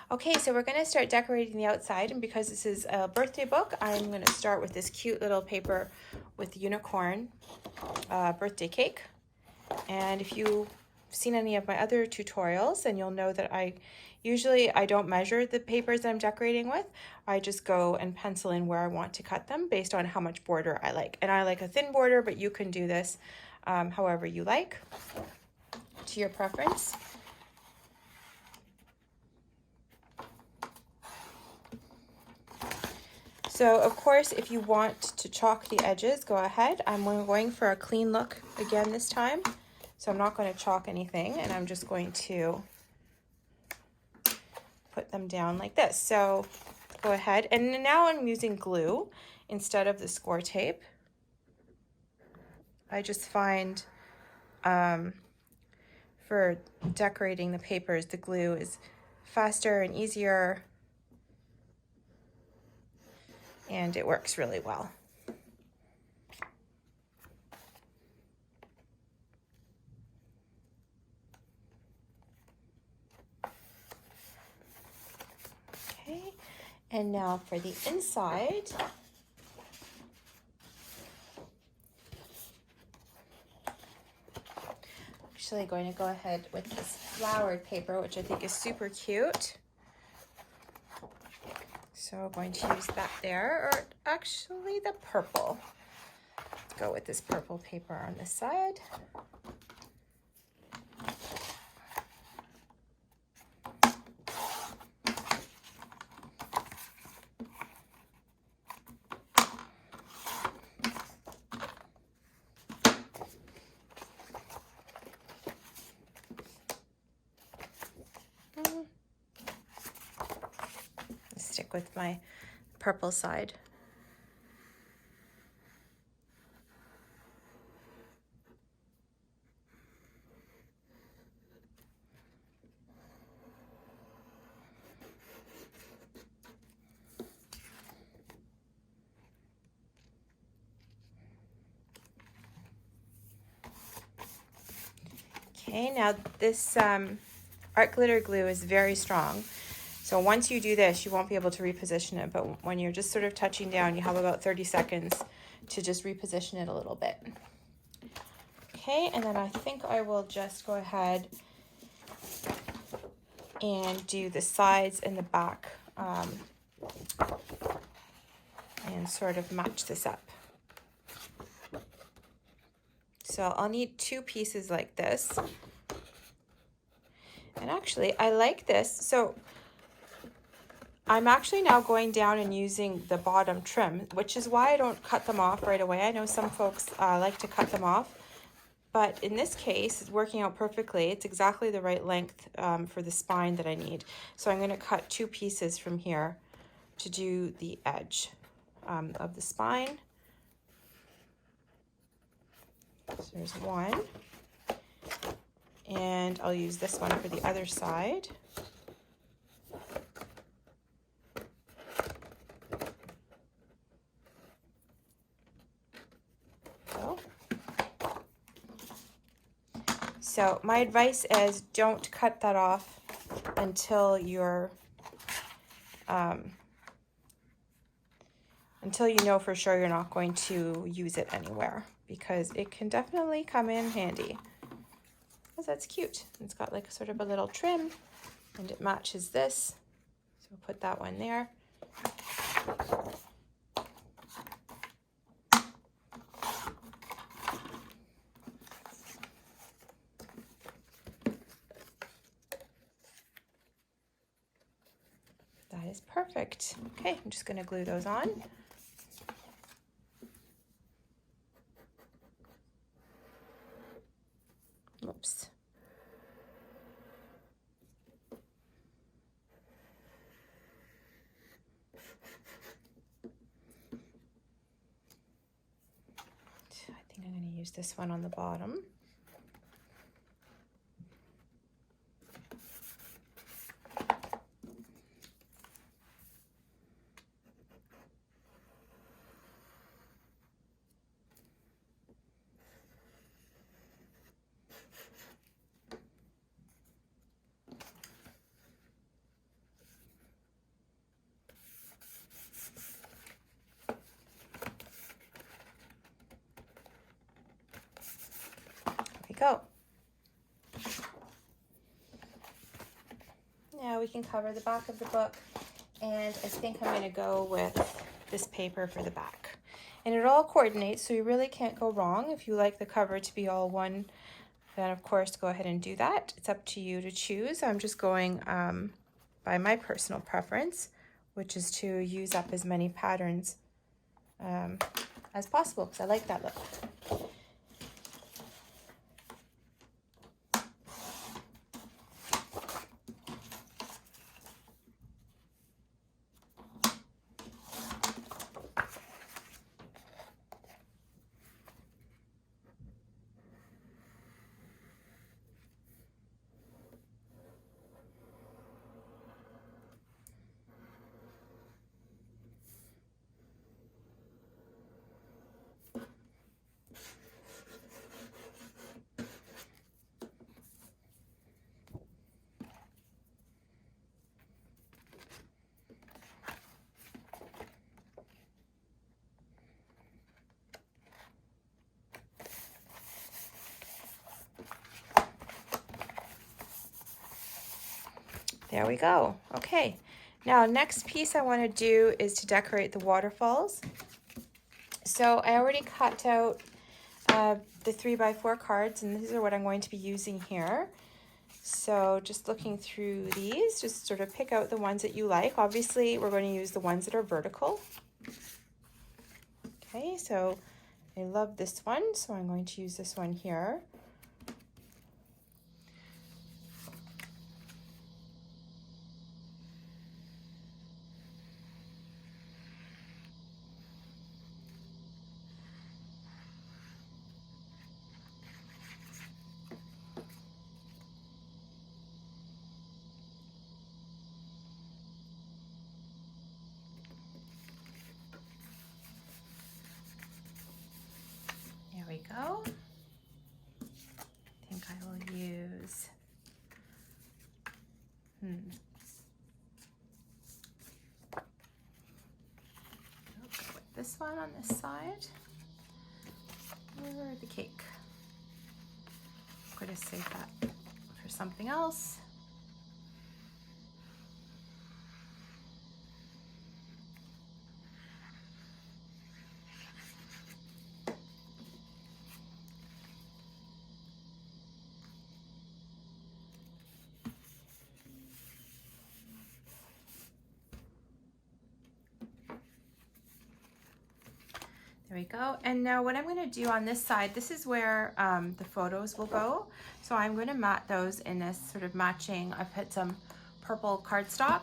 Okay, so we're going to start decorating the outside, and because this is a birthday book, I'm going to start with this cute little paper with unicorn birthday cake. And if you've seen any of my other tutorials, then you'll know that I don't measure the papers I'm decorating with. I just go and pencil in where I want to cut them based on how much border I like. And I like a thin border, but you can do this however you like, to your preference. So of course, if you want to chalk the edges, go ahead. I'm going for a clean look again this time. So I'm not going to chalk anything, and I'm just going to put them down like this. So go ahead. And now I'm using glue instead of the score tape. I just find for decorating the papers, the glue is faster and easier, and it works really well. Okay, and now for the inside. Actually going to go ahead with this flowered paper, which I think is super cute. So I'm going to use that there, or actually the purple. Let's go with this purple paper on this side. Stick with my purple side. Okay, now this art glitter glue is very strong. So once you do this, you won't be able to reposition it, but when you're just sort of touching down, you have about 30 seconds to just reposition it a little bit. Okay, and then I think I will just go ahead and do the sides and the back and sort of match this up. So I'll need 2 pieces like this. And actually, I like this. So I'm actually now going down and using the bottom trim, which is why I don't cut them off right away. I know some folks like to cut them off, but in this case, it's working out perfectly. It's exactly the right length for the spine that I need. So I'm going to cut 2 pieces from here to do the edge of the spine. So there's one, and I'll use this one for the other side. So my advice is don't cut that off until you're until you know for sure you're not going to use it anywhere, because it can definitely come in handy. Because that's cute. It's got like sort of a little trim, and it matches this. So we'll put that one there. That is perfect. Okay, I'm just going to glue those on. Oops. I think I'm going to use this one on the bottom. go. Now we can cover the back of the book, and I think I'm going to go with this paper for the back. And it all coordinates, so you really can't go wrong. If you like the cover to be all one, then of course go ahead and do that. It's up to you to choose. I'm just going by my personal preference, which is to use up as many patterns as possible, because I like that look. There we go. Okay, now next piece I want to do is to decorate the waterfalls. So I already cut out the 3x4 cards, and these are what I'm going to be using here. So just looking through these, just sort of pick out the ones that you like. Obviously, we're going to use the ones that are vertical. Okay, so I love this one, so I'm going to use this one here. There we go. I think I will use, I'll go with this one on this side, or the cake. I'm going to save that for something else. There we go. And now what I'm going to do on this side, this is where the photos will go. So I'm going to mat those in this sort of matching. I put some purple cardstock,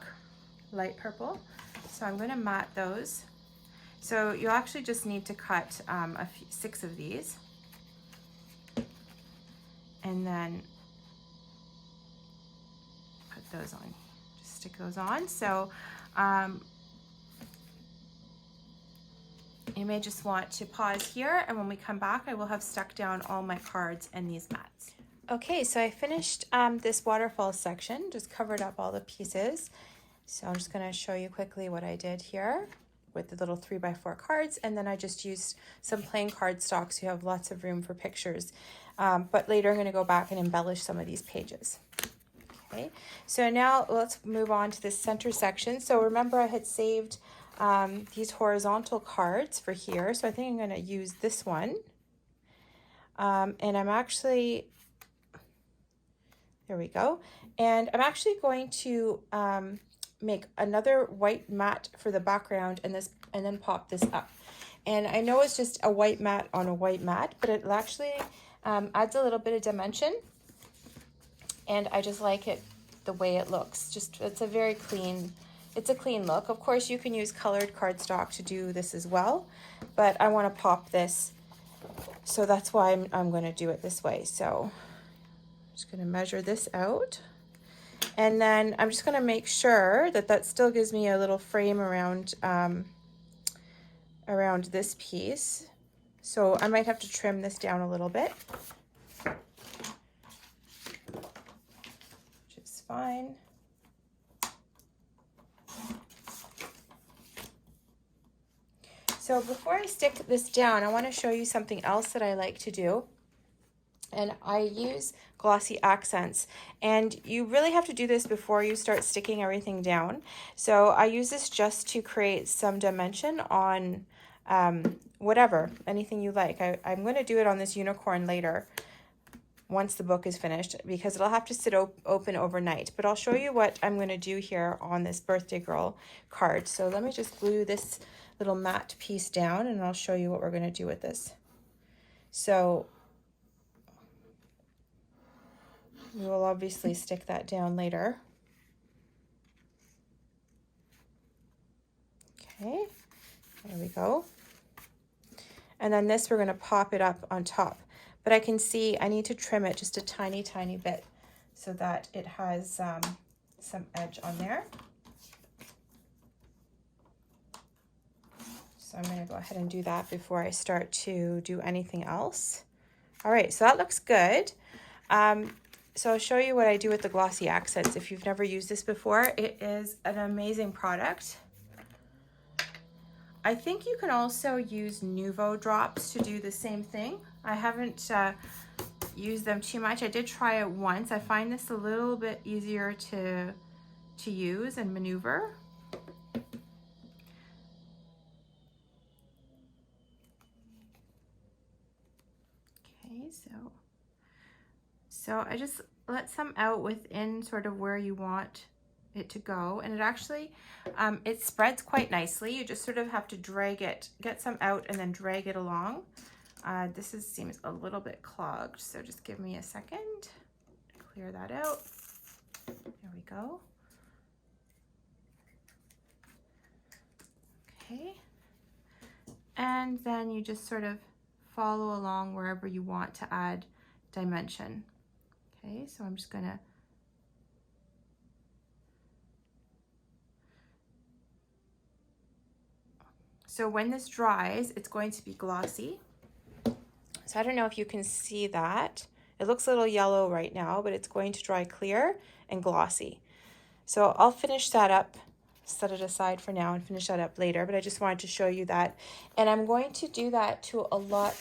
light purple. So I'm going to mat those. So you actually just need to cut 6 of these. And then put those on, just stick those on. So you may just want to pause here, and when we come back, I will have stuck down all my cards and these mats. Okay, so I finished this waterfall section, just covered up all the pieces. So I'm just going to show you quickly what I did here with the little 3x4 cards, and then I just used some plain cardstock so you have lots of room for pictures. But later I'm going to go back and embellish some of these pages. Okay, so now let's move on to this center section. So remember I had saved these horizontal cards for here, so I think I'm going to use this one, and I'm actually, there we go, and I'm actually going to make another white mat for the background and then pop this up. And I know it's just a white mat on a white mat, but it actually adds a little bit of dimension, and I just like it the way it looks. Just, it's a very clean, it's a clean look. Of course, you can use colored cardstock to do this as well, but I want to pop this, so that's why I'm going to do it this way. So I'm just going to measure this out, and then I'm just going to make sure that that still gives me a little frame around around this piece. So I might have to trim this down a little bit, which is fine. So before I stick this down, I want to show you something else that I like to do. And I use glossy accents, and you really have to do this before you start sticking everything down. So I use this just to create some dimension on whatever, anything you like. I'm going to do it on this unicorn later once the book is finished, because it'll have to sit open overnight. But I'll show you what I'm going to do here on this birthday girl card. So let me just glue this little matte piece down, and I'll show you what we're going to do with this. So we will obviously stick that down later. Okay, there we go. And then this, we're going to pop it up on top. But I can see I need to trim it just a tiny, tiny bit so that it has some edge on there. So I'm going to go ahead and do that before I start to do anything else. All right, so that looks good. So I'll show you what I do with the glossy accents. If you've never used this before, it is an amazing product. I think you can also use Nuvo drops to do the same thing. I haven't used them too much. I did try it once. I find this a little bit easier to use and maneuver. Okay, so I just let some out within sort of where you want it to go, and it actually it spreads quite nicely. You just sort of have to drag it, get some out, and then drag it along. This seems a little bit clogged, so just give me a second to clear that out. There we go. Okay, and then you just sort of follow along wherever you want to add dimension. Okay, so I'm just gonna so when this dries, it's going to be glossy. So I don't know if you can see that. It looks a little yellow right now, but it's going to dry clear and glossy. So I'll finish that up, set it aside for now and finish that up later, but I just wanted to show you that. And I'm going to do that to a lot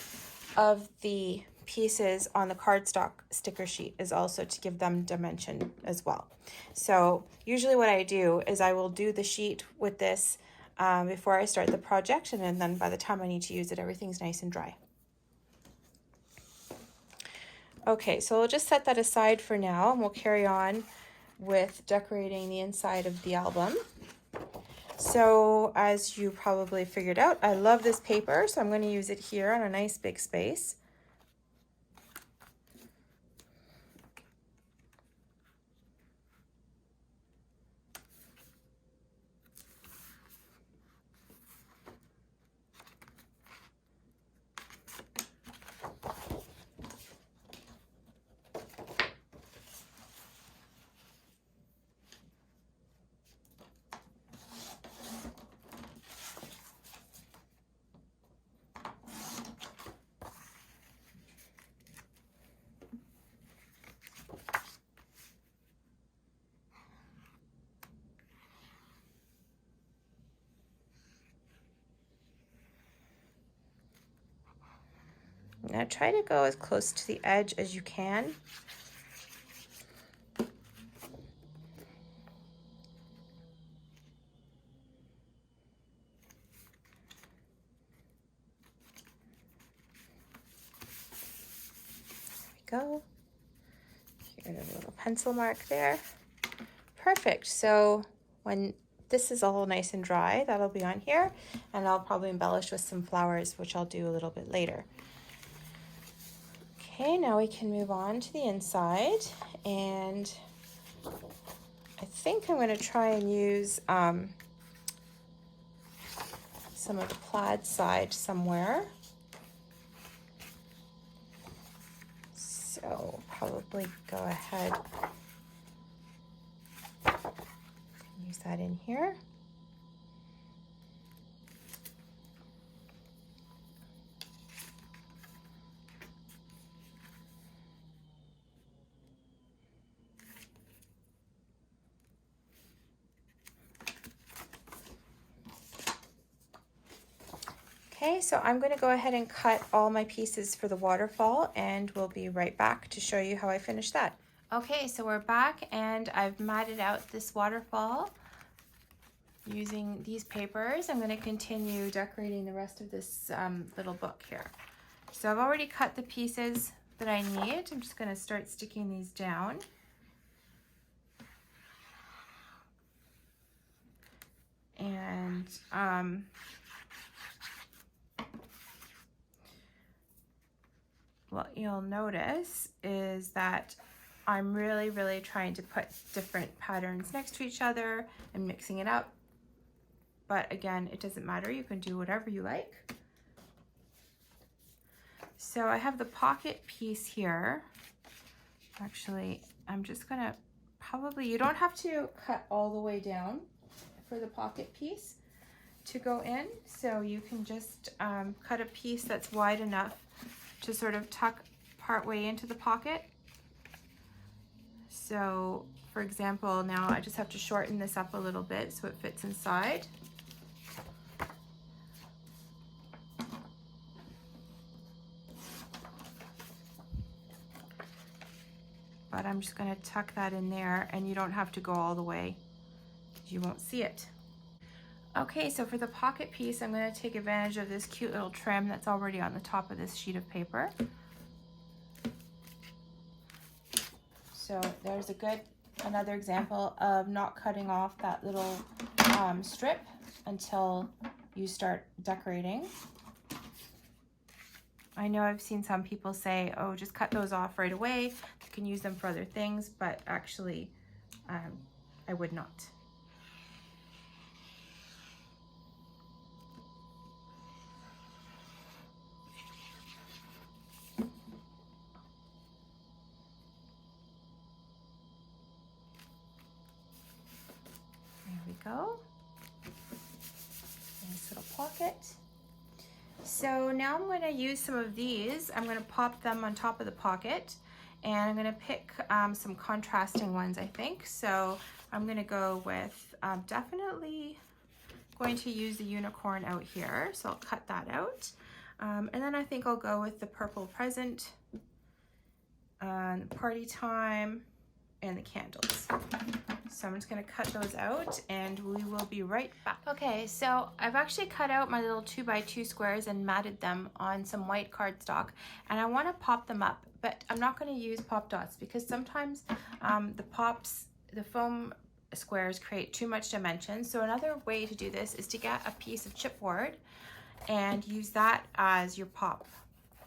of the pieces on the cardstock sticker sheet, is also to give them dimension as well. So usually what I do is I will do the sheet with this before I start the project, and then by the time I need to use it, everything's nice and dry. Okay, so we'll just set that aside for now, and we'll carry on with decorating the inside of the album. So as you probably figured out, I love this paper, so I'm going to use it here on a nice big space. Now try to go as close to the edge as you can. There we go. Here's a little pencil mark there. Perfect. So when this is all nice and dry, that'll be on here, and I'll probably embellish with some flowers, which I'll do a little bit later. Okay, now we can move on to the inside, and I think I'm going to try and use some of the plaid side somewhere. So probably go ahead and use that in here. Okay, so I'm going to go ahead and cut all my pieces for the waterfall, and we'll be right back to show you how I finish that. Okay, so we're back, and I've matted out this waterfall using these papers. I'm going to continue decorating the rest of this little book here. So I've already cut the pieces that I need. I'm just going to start sticking these down. And what you'll notice is that I'm really trying to put different patterns next to each other and mixing it up. But again, it doesn't matter. You can do whatever you like. So I have the pocket piece here. Actually, I'm just gonna you don't have to cut all the way down for the pocket piece to go in. So you can just cut a piece that's wide enough to sort of tuck part way into the pocket. So for example, now I just have to shorten this up a little bit so it fits inside. But I'm just gonna tuck that in there, and you don't have to go all the way. You won't see it. Okay, so for the pocket piece, I'm gonna take advantage of this cute little trim that's already on the top of this sheet of paper. So there's another example of not cutting off that little strip until you start decorating. I know I've seen some people say, oh, just cut those off right away. You can use them for other things, but actually, I would not. There we go. Nice little pocket. So now I'm going to use some of these. I'm going to pop them on top of the pocket, and I'm going to pick some contrasting ones, I think. So I'm going to go with definitely going to use the unicorn out here. So I'll cut that out. And then I think I'll go with the purple present, party time, and the candles. So I'm just gonna cut those out, and we will be right back. Okay, so I've actually cut out my little 2x2 squares and matted them on some white cardstock, and I wanna pop them up, but I'm not gonna use pop dots because sometimes the foam squares create too much dimension. So another way to do this is to get a piece of chipboard and use that as your pop.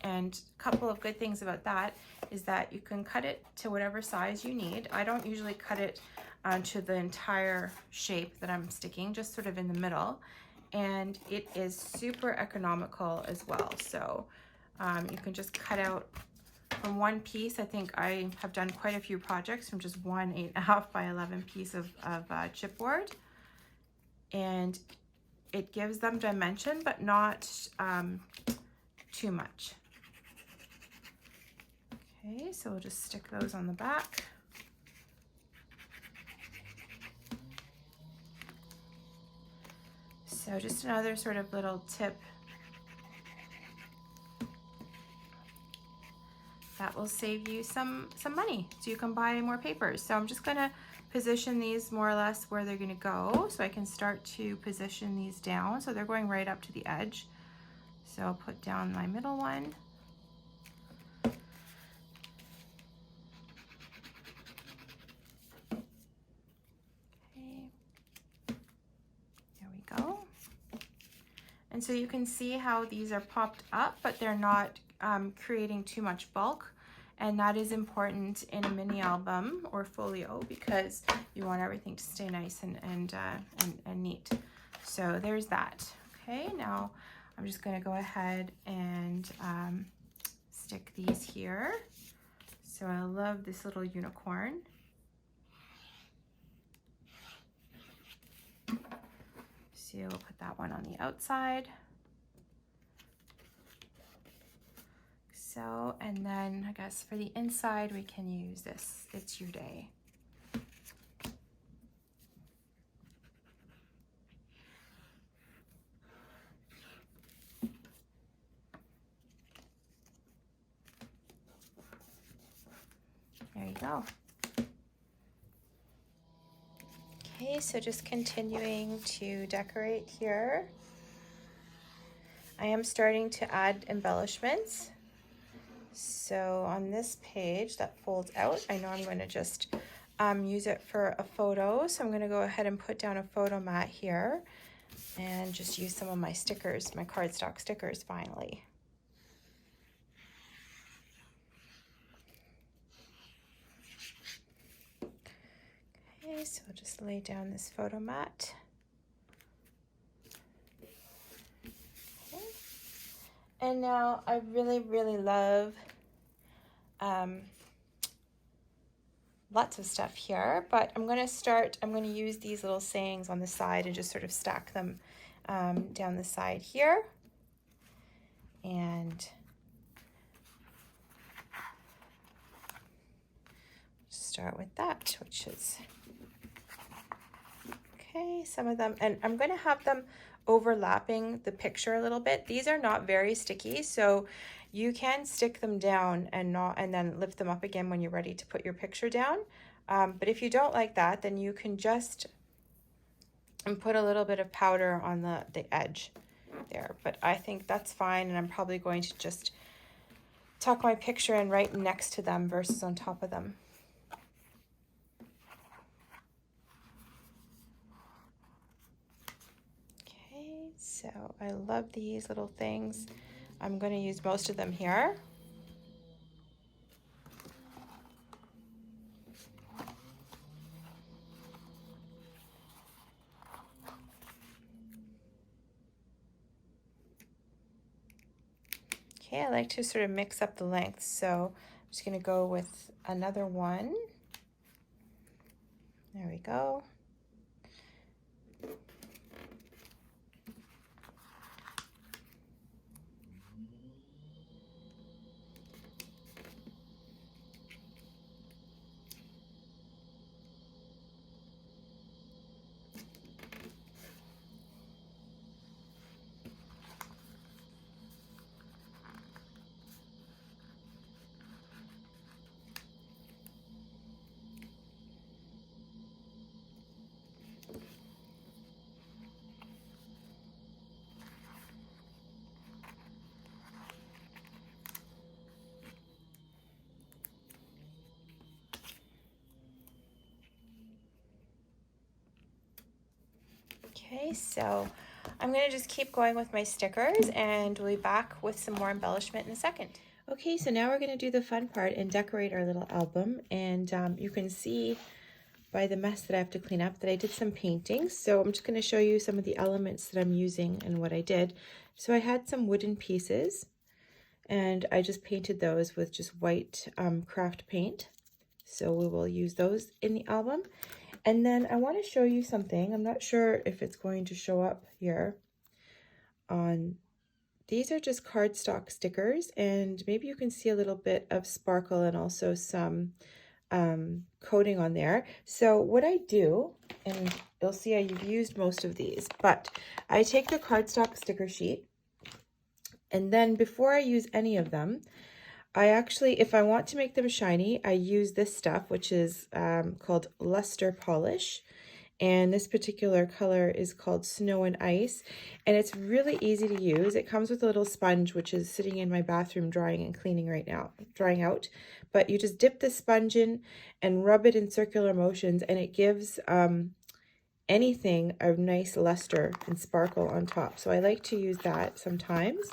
And a couple of good things about that is that you can cut it to whatever size you need. I don't usually cut it to the entire shape that I'm sticking, just sort of in the middle. And it is super economical as well. So you can just cut out from one piece. I think I have done quite a few projects from just one 8.5 by 11 piece of chipboard. And it gives them dimension, but not too much. Okay, so we'll just stick those on the back. So just another sort of little tip that will save you some money, so you can buy more papers. So I'm just gonna position these more or less where they're gonna go, so I can start to position these down so they're going right up to the edge. So I'll put down my middle one. And so you can see how these are popped up, but they're not creating too much bulk. And that is important in a mini album or folio because you want everything to stay nice and neat. So there's that. Okay, now I'm just gonna go ahead and stick these here. So I love this little unicorn. So we'll put that one on the outside. So, and then I guess for the inside, we can use this, It's Your Day. go. Okay, so just continuing to decorate here. I am starting to add embellishments. So on this page that folds out, I know I'm going to just use it for a photo. So I'm going to go ahead and put down a photo mat here and just use some of my stickers, my cardstock stickers finally. Okay, so I'll just lay down this photo mat. Okay. And now I really, really love lots of stuff here, but I'm going to use these little sayings on the side and just sort of stack them down the side here. And start with that, which is, okay, some of them, and I'm going to have them overlapping the picture a little bit. These are not very sticky, so you can stick them down and then lift them up again when you're ready to put your picture down. But if you don't like that, then you can just put a little bit of powder on the edge there. But I think that's fine, and I'm probably going to just tuck my picture in right next to them versus on top of them. Okay, so I love these little things. I'm going to use most of them here. Okay, I like to sort of mix up the lengths, so I'm just going to go with another one. There we go. Okay, so I'm going to just keep going with my stickers, and we'll be back with some more embellishment in a second. Okay, so now we're going to do the fun part and decorate our little album, and you can see by the mess that I have to clean up that I did some painting. So I'm just going to show you some of the elements that I'm using and what I did. So I had some wooden pieces, and I just painted those with just white craft paint. So we will use those in the album. And then I want to show you something. I'm not sure if it's going to show up here. These are just cardstock stickers, and maybe you can see a little bit of sparkle and also some coating on there. So what I do, and you'll see I've used most of these, but I take the cardstock sticker sheet, and then before I use any of them, I actually, if I want to make them shiny, I use this stuff, which is called luster polish. And this particular color is called Snow and Ice. And it's really easy to use. It comes with a little sponge, which is sitting in my bathroom drying and cleaning right now, drying out. But you just dip the sponge in and rub it in circular motions, and it gives anything a nice luster and sparkle on top. So I like to use that sometimes.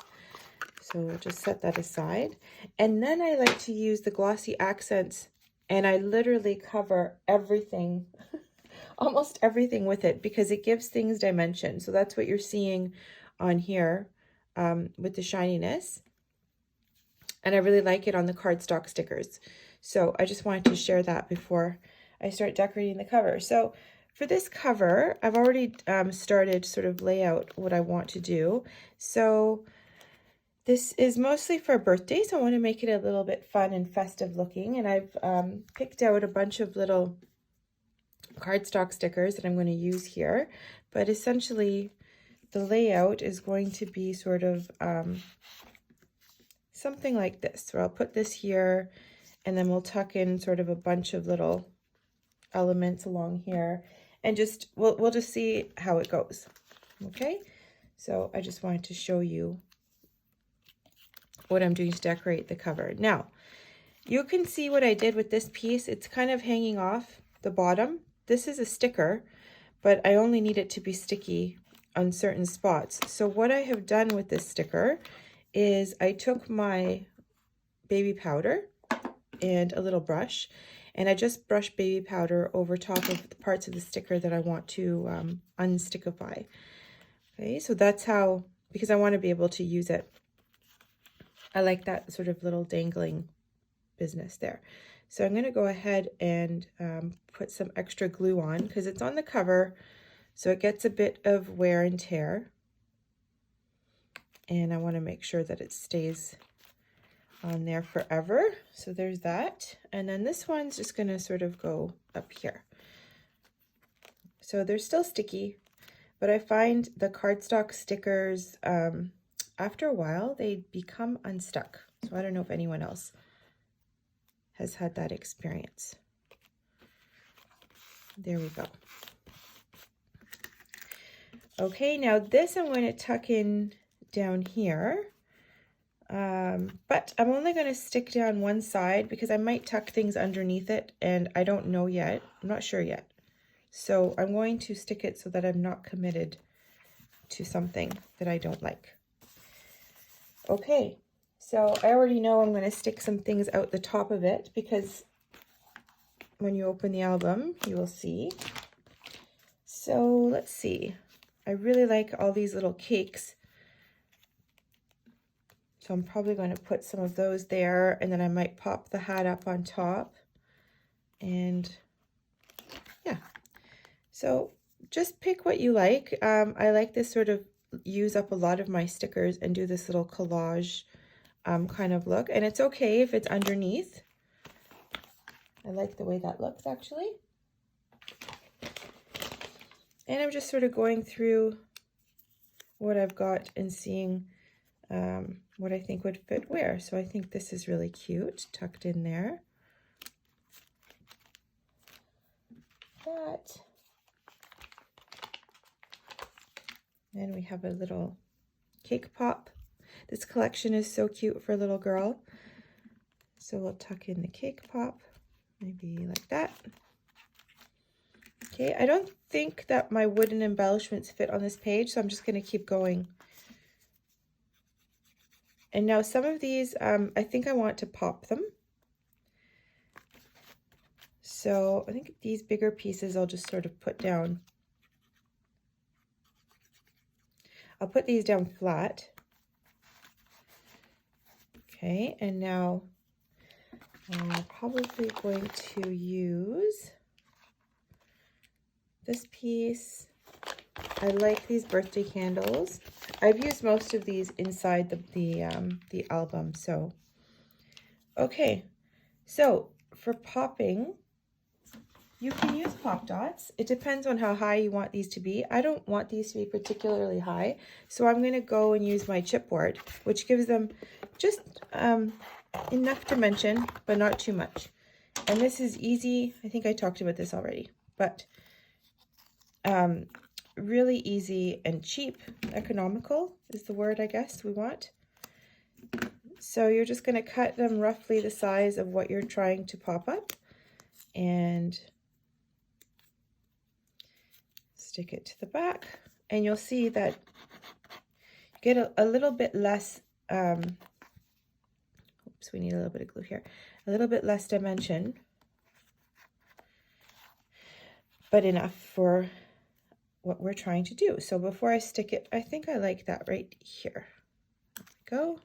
So we'll just set that aside. And then I like to use the glossy accents, and I literally cover everything, almost everything with it, because it gives things dimension. So that's what you're seeing on here with the shininess. And I really like it on the cardstock stickers. So I just wanted to share that before I start decorating the cover. So for this cover, I've already started sort of lay out what I want to do. So this is mostly for a birthday, so I want to make it a little bit fun and festive looking. And I've picked out a bunch of little cardstock stickers that I'm going to use here. But essentially, the layout is going to be sort of something like this, where I'll put this here, And then we'll tuck in sort of a bunch of little elements along here, and just we'll just see how it goes. Okay, so I just wanted to show you what I'm doing to decorate the cover. Now you can see what I did with this piece. It's kind of hanging off the bottom. This is a sticker, but I only need it to be sticky on certain spots. So what I have done with this sticker is I took my baby powder and a little brush, and I just brushed baby powder over top of the parts of the sticker that I want to unstickify. Okay, so that's how, because I want to be able to use it. I like that sort of little dangling business there. So I'm going to go ahead and put some extra glue on because it's on the cover, so it gets a bit of wear and tear. And I want to make sure that it stays on there forever. So there's that. And then this one's just going to sort of go up here. So they're still sticky, but I find the cardstock stickers, after a while, they become unstuck. So I don't know if anyone else has had that experience. There we go. Okay, now this I'm going to tuck in down here. But I'm only going to stick down one side because I might tuck things underneath it, and I don't know yet. I'm not sure yet. So I'm going to stick it so that I'm not committed to something that I don't like. Okay, so I already know I'm going to stick some things out the top of it because when you open the album, you will see. So let's see. I really like all these little cakes. So I'm probably going to put some of those there, and then I might pop the hat up on top. And yeah, so just pick what you like. I like this sort of use up a lot of my stickers and do this little collage kind of look. And it's okay if it's underneath. I like the way that looks actually. And I'm just sort of going through what I've got and seeing what I think would fit where. So I think this is really cute, tucked in there. That. And we have a little cake pop. This collection is so cute for a little girl. So we'll tuck in the cake pop, maybe like that. Okay, I don't think that my wooden embellishments fit on this page, so I'm just going to keep going. And now some of these, I think I want to pop them. So I think these bigger pieces I'll just sort of put down. I'll put these down flat. Okay, and now I'm probably going to use this piece. I like these birthday candles. I've used most of these inside the album. So, okay. So for popping, you can use pop dots. It depends on how high you want these to be. I don't want these to be particularly high, so I'm going to go and use my chipboard, which gives them just enough dimension, but not too much. And this is easy. I think I talked about this already, but really easy and cheap. Economical is the word I guess we want. So you're just going to cut them roughly the size of what you're trying to pop up and stick it to the back, and you'll see that you get a little bit less, oops, we need a little bit of glue here, a little bit less dimension, but enough for what we're trying to do. So before I stick it, I think I like that right here. There we go.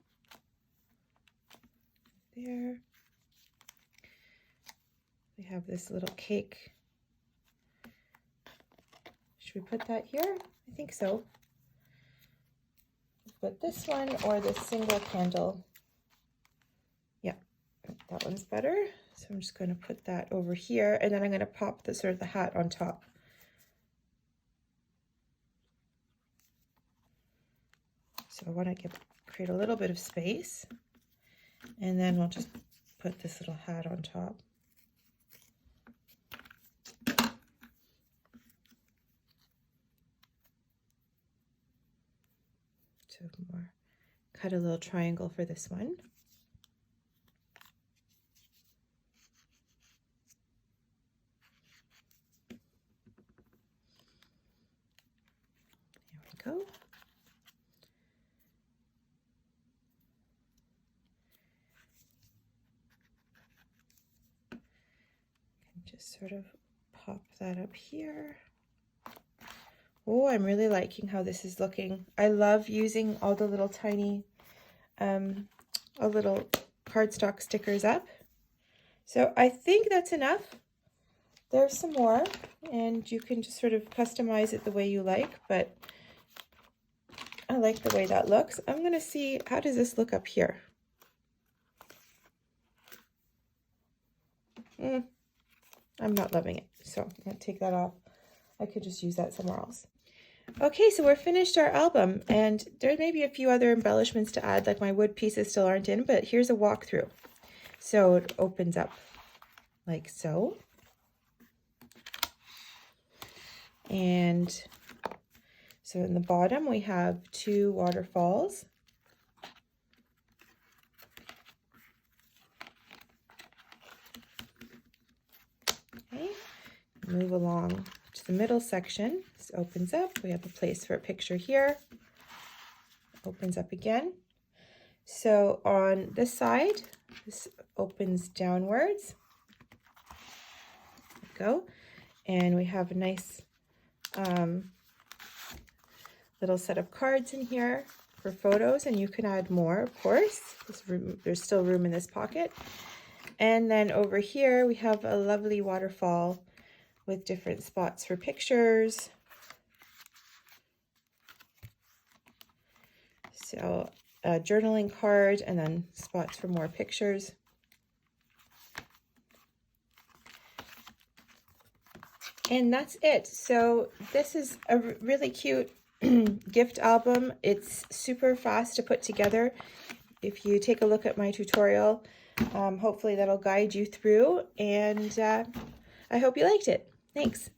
There. We have this little cake. Should we put that here? I think so. But this one or the single candle. Yeah, that one's better. So I'm just going to put that over here, and then I'm going to pop the sort of the hat on top. So I want to create a little bit of space, and then we'll just put this little hat on top. So more, cut a little triangle for this one. There we go. Just sort of pop that up here. Oh, I'm really liking how this is looking. I love using all the little tiny, little cardstock stickers up. So I think that's enough. There's some more, and you can just sort of customize it the way you like, but I like the way that looks. I'm gonna see, how does this look up here? I'm not loving it, so I'm gonna take that off. I could just use that somewhere else. Okay, so we're finished our album, and there may be a few other embellishments to add, like my wood pieces still aren't in, but here's a walkthrough. So it opens up like so. And so in the bottom we have 2 waterfalls. Okay, move along to the middle section. This opens up. We have a place for a picture here. Opens up again. So on this side, this opens downwards. There we go. And we have a nice little set of cards in here for photos, and you can add more, of course. There's still room in this pocket. And then over here we have a lovely waterfall with different spots for pictures. So a journaling card, and then spots for more pictures. And that's it. So this is a really cute gift album. It's super fast to put together. If you take a look at my tutorial, hopefully that'll guide you through, and I hope you liked it. Thanks.